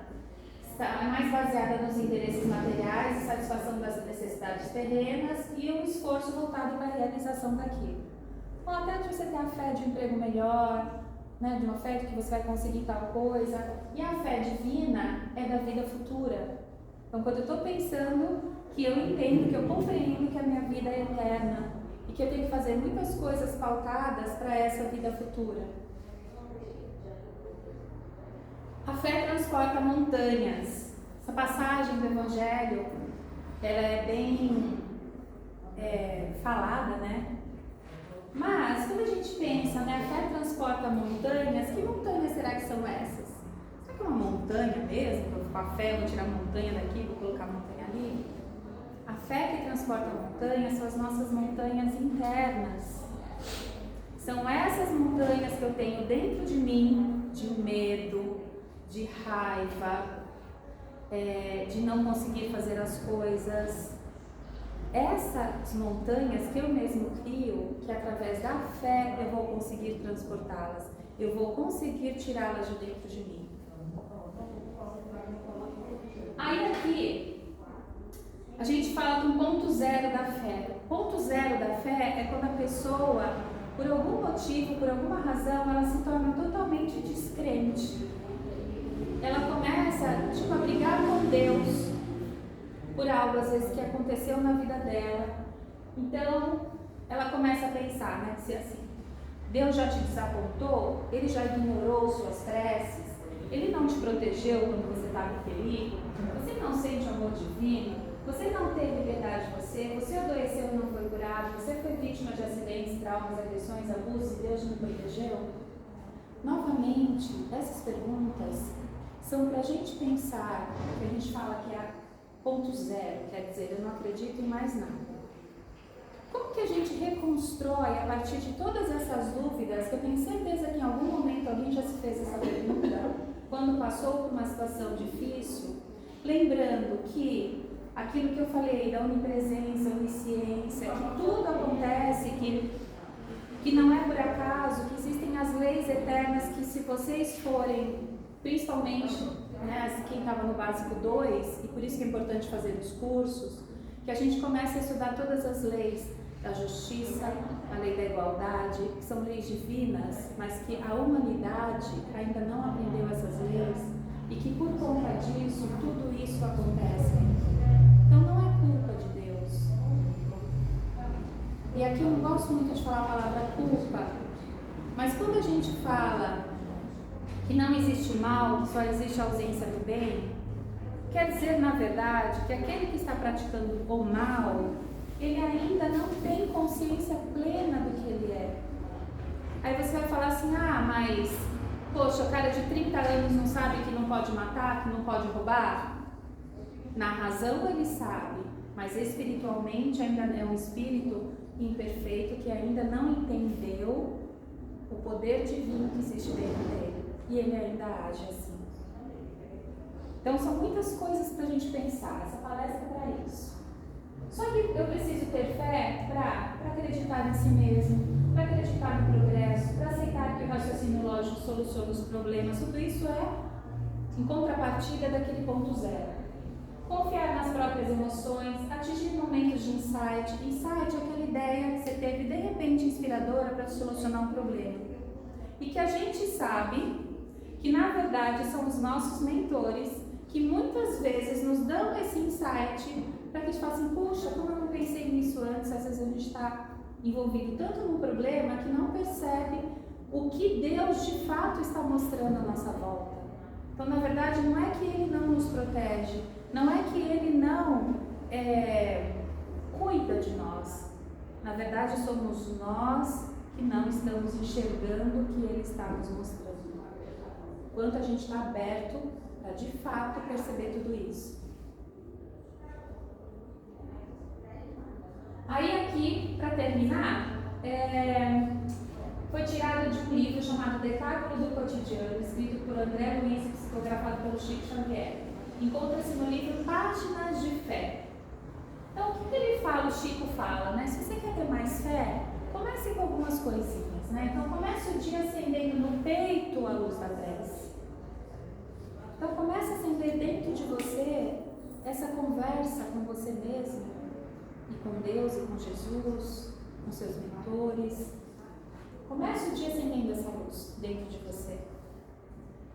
é mais baseada nos interesses materiais e satisfação das necessidades terrenas e o esforço voltado para a realização daquilo. Ou até de você ter a fé de um emprego melhor, né, de uma fé de que você vai conseguir tal coisa. E a fé divina é da vida futura. Então, quando eu estou pensando que eu entendo, que eu compreendo que a minha vida é eterna e que eu tenho que fazer muitas coisas pautadas para essa vida futura. A fé transporta montanhas. Essa passagem do Evangelho, ela é bem falada, né? Mas, quando a gente pensa, né, a fé transporta montanhas, que montanhas será que são essas? Será que é uma montanha mesmo? Vou com a fé, vou tirar a montanha daqui, vou colocar a montanha ali? A fé que transporta montanhas são as nossas montanhas internas. São essas montanhas que eu tenho dentro de mim, de medo, de raiva, de não conseguir fazer as coisas. Essas montanhas que eu mesmo crio, que através da fé eu vou conseguir transportá-las, eu vou conseguir tirá-las de dentro de mim. Aí aqui, a gente fala do ponto zero da fé. O ponto zero da fé é quando a pessoa, por algum motivo, por alguma razão, ela se torna totalmente descrente. Ela começa, a brigar com Deus por algo, às vezes, que aconteceu na vida dela. Então, ela começa a pensar, né, se assim, Deus já te desapontou, Ele já ignorou suas preces, Ele não te protegeu quando você estava em perigo, você não sente o amor divino, você não teve piedade de você adoeceu e não foi curado, você foi vítima de acidentes, traumas, agressões, abusos e Deus não protegeu. Novamente, essas perguntas são para a gente pensar, que a gente fala que é ponto zero, quer dizer, eu não acredito em mais nada. Como que a gente reconstrói a partir de todas essas dúvidas, que eu tenho certeza que em algum momento alguém já se fez essa pergunta, quando passou por uma situação difícil, lembrando que aquilo que eu falei da onipresença, onisciência, que tudo acontece, que não é por acaso, que existem as leis eternas que se vocês forem, principalmente, né, quem estava no básico 2, e por isso que é importante fazer os cursos, que a gente comece a estudar todas as leis da justiça, a lei da igualdade, que são leis divinas, mas que a humanidade ainda não aprendeu essas leis, e que por conta disso, tudo isso acontece. Então não é culpa de Deus. E aqui eu não gosto muito de falar a palavra culpa, mas quando a gente fala que não existe mal, que só existe ausência do bem, quer dizer, na verdade, que aquele que está praticando o mal, ele ainda não tem consciência plena do que ele é. Aí você vai falar assim, mas, poxa, o cara de 30 anos não sabe que não pode matar, que não pode roubar? Na razão ele sabe, mas espiritualmente ainda é um espírito imperfeito que ainda não entendeu o poder divino que existe dentro dele. E ele ainda age assim. Então são muitas coisas para a gente pensar. Essa palestra é para isso. Só que eu preciso ter fé para acreditar em si mesmo, para acreditar no progresso, para aceitar que o raciocínio lógico soluciona os problemas. Tudo isso é em contrapartida daquele ponto zero. Confiar nas próprias emoções, atingir momentos de insight. Insight é aquela ideia que você teve de repente inspiradora para solucionar um problema. E que a gente sabe que na verdade são os nossos mentores que muitas vezes nos dão esse insight para que a gente fale assim, puxa, como eu não pensei nisso antes, às vezes a gente está envolvido tanto no problema que não percebe o que Deus de fato está mostrando à nossa volta. Então, na verdade, não é que Ele não nos protege, não é que Ele não cuida de nós. Na verdade, somos nós que não estamos enxergando o que Ele está nos mostrando. Quanto a gente está aberto para de fato perceber tudo isso. Aí aqui, para terminar, foi tirado de um livro chamado Decálogo do Cotidiano, escrito por André Luiz e psicografado pelo Chico Xavier. Encontra-se no livro Páginas de Fé. Então, o que ele fala, o Chico fala, né? Se você quer ter mais fé, comece com algumas coisinhas, né? Então, comece o dia acendendo no peito a luz da prece. Então comece a acender dentro de você essa conversa com você mesmo, e com Deus, e com Jesus, com seus mentores. Comece o dia acendendo essa luz dentro de você.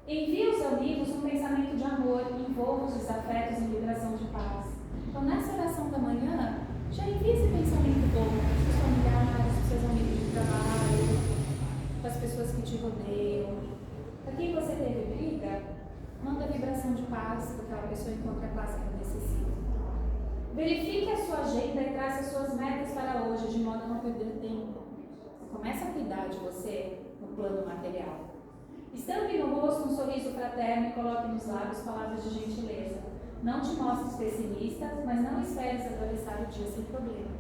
Envie aos amigos um pensamento de amor, envolva os desafetos em vibração de paz. Então, nessa oração da manhã, já envie esse pensamento bom para os seus familiares, para os seus amigos de trabalho, para as pessoas que te rodeiam. Para quem você teve briga, manda vibração de paz para aquela pessoa encontre a paz que ela necessita. Verifique a sua agenda e trace as suas metas para hoje, de modo a não perder tempo. Comece a cuidar de você no plano material. Estampe no rosto um sorriso fraterno e coloque nos lábios palavras de gentileza. Não te mostres pessimista, mas não esperes atravessar o dia sem problema.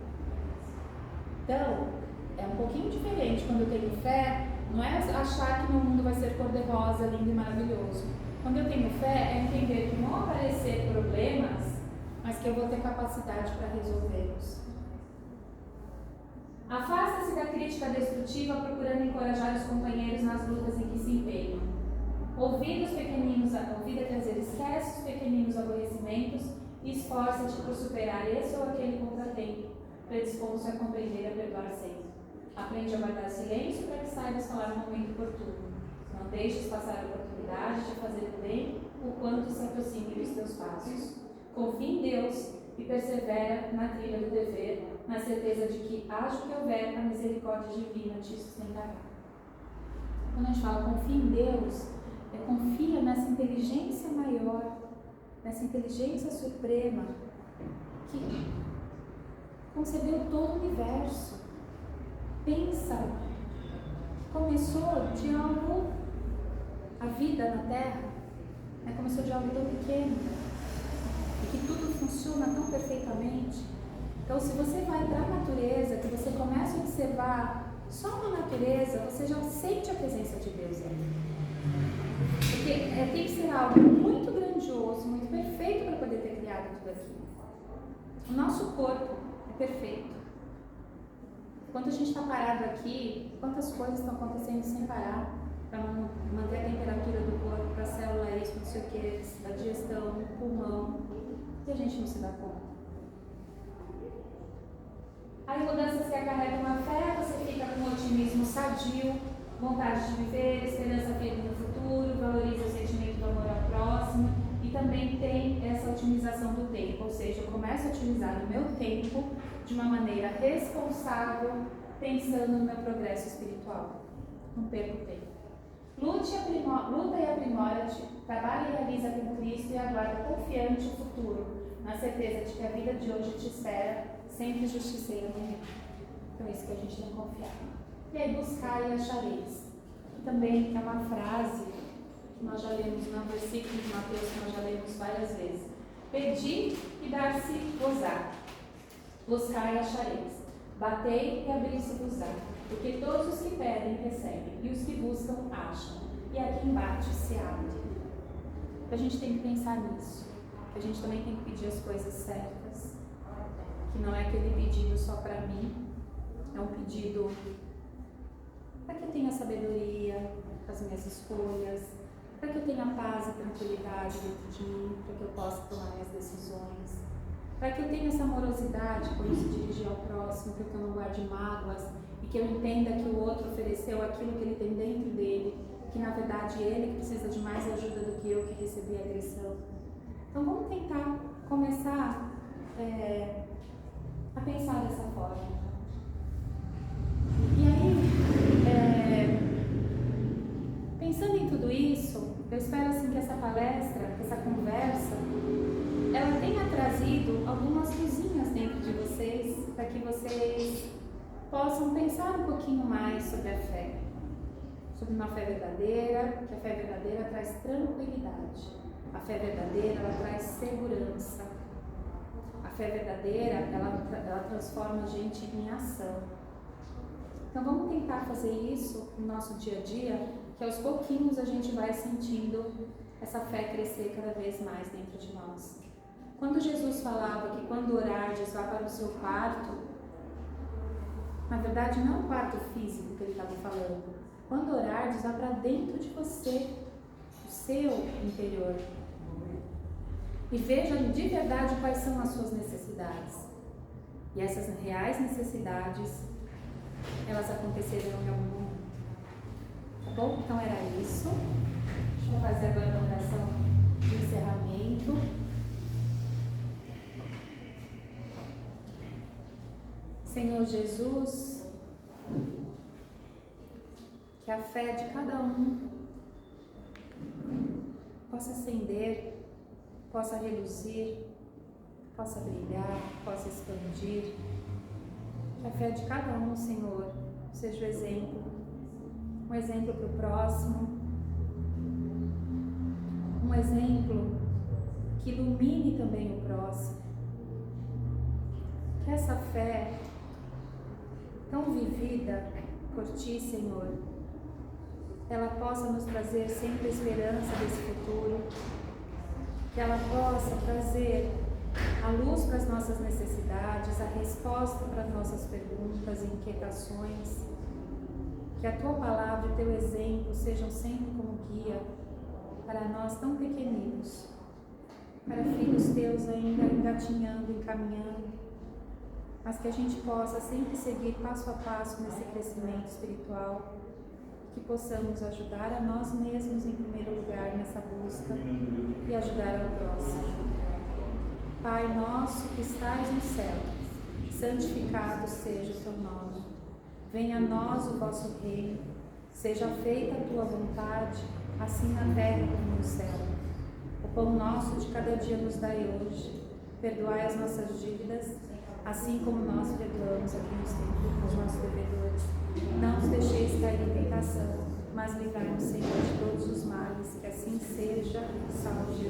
Então, é um pouquinho diferente quando eu tenho fé, não é achar que meu mundo vai ser cor-de-rosa, lindo e maravilhoso. Quando eu tenho fé, é entender que vão aparecer problemas, mas que eu vou ter capacidade para resolvê-los. Afasta-se da crítica destrutiva, procurando encorajar os companheiros nas lutas em que se empenham. Ouvida quer dizer, esquece os pequeninos aborrecimentos e esforça-te por superar esse ou aquele contratempo, predispondo-se a compreender e a perdoar sempre. Aprende a guardar silêncio para que saibas falar no momento oportuno. Não deixes passar a oportunidade de fazer o bem o quanto se aproxime dos teus passos. Confie em Deus e persevera na trilha do dever, na certeza de que, haja o que houver, a misericórdia divina te sustentará. Quando a gente fala confia em Deus, confia nessa inteligência maior, nessa inteligência suprema que concebeu todo o universo. Pensa, começou de algo, a vida na Terra, começou de algo tão pequeno, e que tudo funciona tão perfeitamente. Então, se você vai para a natureza, que você começa a observar só na natureza, você já sente a presença de Deus ali. Porque tem que ser algo muito grandioso, muito perfeito para poder ter criado tudo aquilo. O nosso corpo é perfeito. Enquanto a gente está parado aqui, quantas coisas estão acontecendo sem parar para manter a temperatura do corpo, para a célula isso, não sei o que, a digestão, o pulmão, e a gente não se dá conta. As mudanças que acarretam a fé, você fica com um otimismo sadio, vontade de viver, esperança firme no futuro, valoriza o sentimento do amor ao próximo e também tem essa otimização do tempo, ou seja, eu começo a utilizar o meu tempo de uma maneira responsável, pensando no meu progresso espiritual. Não perco tempo. Luta e aprimora-te, trabalha e realiza com Cristo e aguarda confiante o futuro, na certeza de que a vida de hoje te espera, sempre justiceira amanhã. Então é isso que a gente tem que confiar. E aí, buscar e achareis. Também é uma frase que nós já lemos no versículo de Mateus, que nós já lemos várias vezes. Pedi e dar-se-vos-á. Buscai e achareis. Batei e abrir-se-vos-á. Porque todos os que pedem, recebem. E os que buscam, acham. E a quem bate, se abre. A gente tem que pensar nisso. A gente também tem que pedir as coisas certas. Que não é aquele pedido só para mim. É um pedido para que eu tenha sabedoria para as minhas escolhas, para que eu tenha paz e tranquilidade dentro de mim, para que eu possa tomar minhas decisões, para que eu tenha essa amorosidade quando se dirigir ao próximo, para que eu não guarde mágoas e que eu entenda que o outro ofereceu aquilo que ele tem dentro dele, que na verdade ele que precisa de mais ajuda do que eu que recebi a agressão. Então vamos tentar começar a pensar dessa forma. E aí, pensando em tudo isso, eu espero assim que essa palestra, que essa conversa, ela tenha trazido algumas luzinhas dentro de vocês, para que vocês possam pensar um pouquinho mais sobre a fé. Sobre uma fé verdadeira, que a fé verdadeira traz tranquilidade. A fé verdadeira, ela traz segurança. A fé verdadeira, ela transforma a gente em ação. Então vamos tentar fazer isso no nosso dia a dia, que aos pouquinhos a gente vai sentindo essa fé crescer cada vez mais dentro de nós. Quando Jesus falava que quando orardes, vá para o seu quarto, na verdade não é um quarto físico que ele estava falando. Quando orardes, vá para dentro de você, o seu interior. E veja de verdade quais são as suas necessidades. E essas reais necessidades, elas acontecerão em algum momento. Tá bom? Então era isso. Deixa eu fazer agora uma oração de encerramento. Senhor Jesus, que a fé de cada um possa acender, possa reluzir, possa brilhar, possa expandir. Que a fé de cada um, Senhor, seja um exemplo para o próximo, um exemplo que ilumine também o próximo. Que essa fé tão vivida por Ti, Senhor, ela possa nos trazer sempre a esperança desse futuro, que ela possa trazer a luz para as nossas necessidades, a resposta para as nossas perguntas e inquietações, que a Tua palavra e Teu exemplo sejam sempre como guia para nós tão pequeninos, para filhos Teus ainda engatinhando, encaminhando, mas que a gente possa sempre seguir passo a passo nesse crescimento espiritual, que possamos ajudar a nós mesmos em primeiro lugar nessa busca e ajudar ao próximo. Pai nosso que estais no céu, santificado seja o teu nome. Venha a nós o vosso reino, seja feita a tua vontade, assim na terra como no céu. O pão nosso de cada dia nos dai hoje. Perdoai as nossas dívidas, assim como nós perdoamos a quem nos tem culpa, os nossos devedores. Não nos deixeis cair em tentação, mas livrai-nos, Senhor, de todos os males, que assim seja. Salve